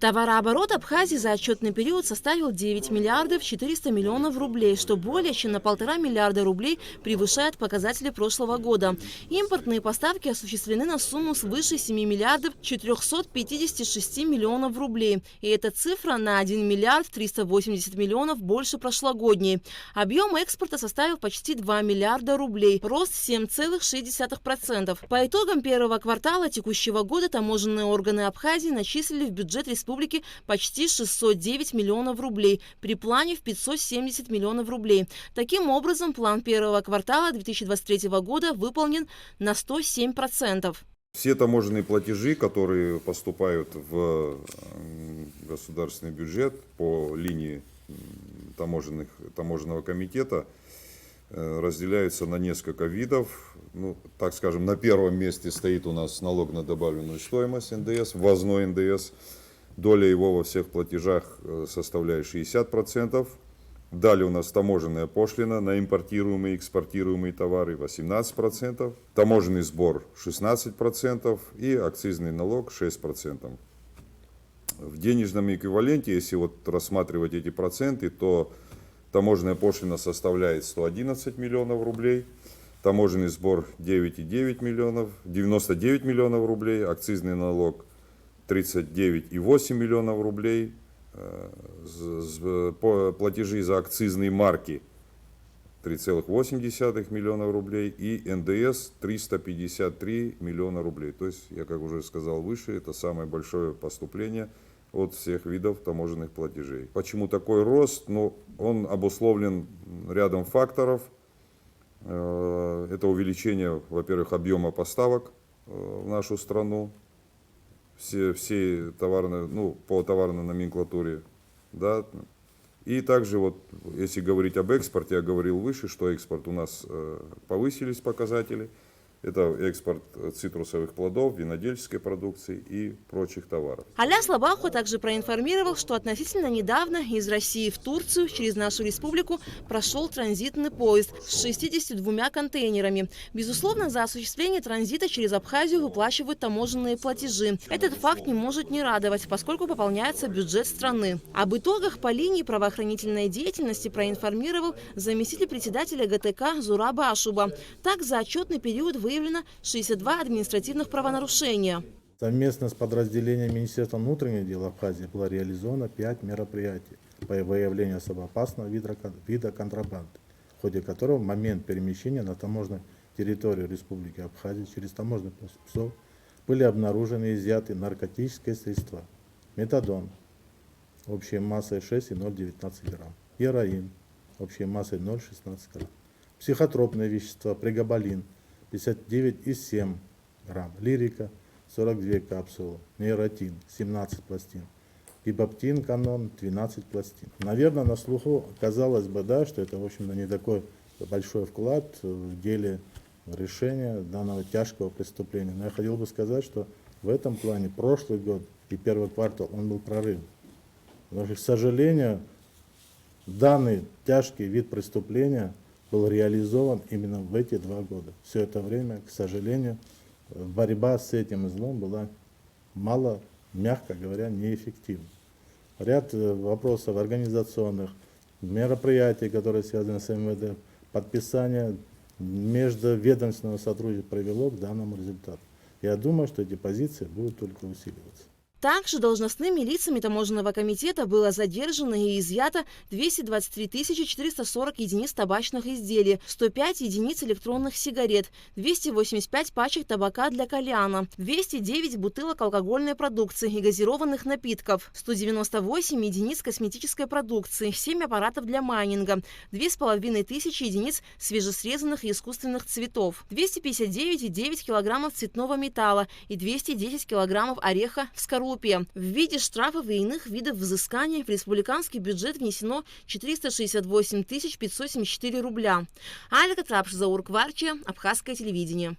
Товарооборот Абхазии за отчетный период составил 9 миллиардов 400 миллионов рублей, что более чем на 1,5 миллиарда рублей превышает показатели прошлого года. Импортные поставки осуществлены на сумму свыше 7 миллиардов 456 миллионов рублей. И эта цифра на 1 миллиард 380 миллионов больше прошлогодней. Объем экспорта составил почти 2 миллиарда рублей, рост 7,6%. По итогам первого квартала текущего года таможенные органы Абхазии начислили в бюджет республики почти 609 миллионов рублей, при плане в 570 миллионов рублей. Таким образом, план первого квартала 2023 года выполнен на 107%. Все таможенные платежи, которые поступают в государственный бюджет по линии таможенного комитета, разделяются на несколько видов. Так скажем, на первом месте стоит у нас налог на добавленную стоимость, НДС, ввозной НДС. Доля его во всех платежах составляет 60%. Далее у нас таможенная пошлина на импортируемые и экспортируемые товары 18%, таможенный сбор 16% и акцизный налог 6%. В денежном эквиваленте, если рассматривать эти проценты, то таможенная пошлина составляет 111 миллионов рублей, таможенный сбор 99 миллионов рублей, акцизный налог 39,8 миллионов рублей, платежи за акцизные марки 3,8 миллиона рублей и НДС 353 миллиона рублей. То есть, я как уже сказал выше, это самое большое поступление от всех видов таможенных платежей. Почему такой рост? Он обусловлен рядом факторов. Это увеличение, во-первых, объема поставок в нашу страну. Все товарные, по товарной номенклатуре, да. И также если говорить об экспорте, я говорил выше, что экспорт у нас повысились показатели. Это экспорт цитрусовых плодов, винодельческой продукции и прочих товаров. Аляс Лабаху также проинформировал, что относительно недавно из России в Турцию через нашу республику прошел транзитный поезд с 62 контейнерами. Безусловно, за осуществление транзита через Абхазию выплачивают таможенные платежи. Этот факт не может не радовать, поскольку пополняется бюджет страны. Об итогах по линии правоохранительной деятельности проинформировал заместитель председателя ГТК Зураба Ашуба. Так, за отчетный период выявлено 62 административных правонарушения. Совместно с подразделением Министерства внутренних дел Абхазии было реализовано 5 мероприятий по выявлению особо опасного вида контрабанды, в ходе которого в момент перемещения на таможенную территорию Республики Абхазия через таможенных псов были обнаружены и изъяты наркотические средства: метадон общей массой 6,019 грамм, героин общей массой 0,16 грамм, психотропные вещества прегабалин 59,7 грамм, лирика 42 капсулы, нейротин 17 пластин, пибаптин канон 12 пластин. Наверное, на слуху казалось бы, да, что это, в общем-то, не такой большой вклад в деле решения данного тяжкого преступления. Но я хотел бы сказать, что в этом плане прошлый год и первый квартал он был прорыв. Потому что, к сожалению, данный тяжкий вид преступления был реализован именно в эти 2 года. Все это время, к сожалению, борьба с этим злом была мало, мягко говоря, неэффективна. Ряд вопросов организационных, мероприятий, которые связаны с МВД, подписание междуведомственного сотрудничества привело к данному результату. Я думаю, что эти позиции будут только усиливаться. Также должностными лицами таможенного комитета было задержано и изъято 223 440 единиц табачных изделий, 105 единиц электронных сигарет, 285 пачек табака для кальяна, 209 бутылок алкогольной продукции и газированных напитков, 198 единиц косметической продукции, 7 аппаратов для майнинга, 2500 единиц свежесрезанных и искусственных цветов, 259,9 килограммов цветного металла и 210 килограммов ореха в скорлупе. В виде штрафов и иных видов взыскания в республиканский бюджет внесено 468 574 рубля. Алька Трапш, Заур Кварчи, Абхазское телевидение.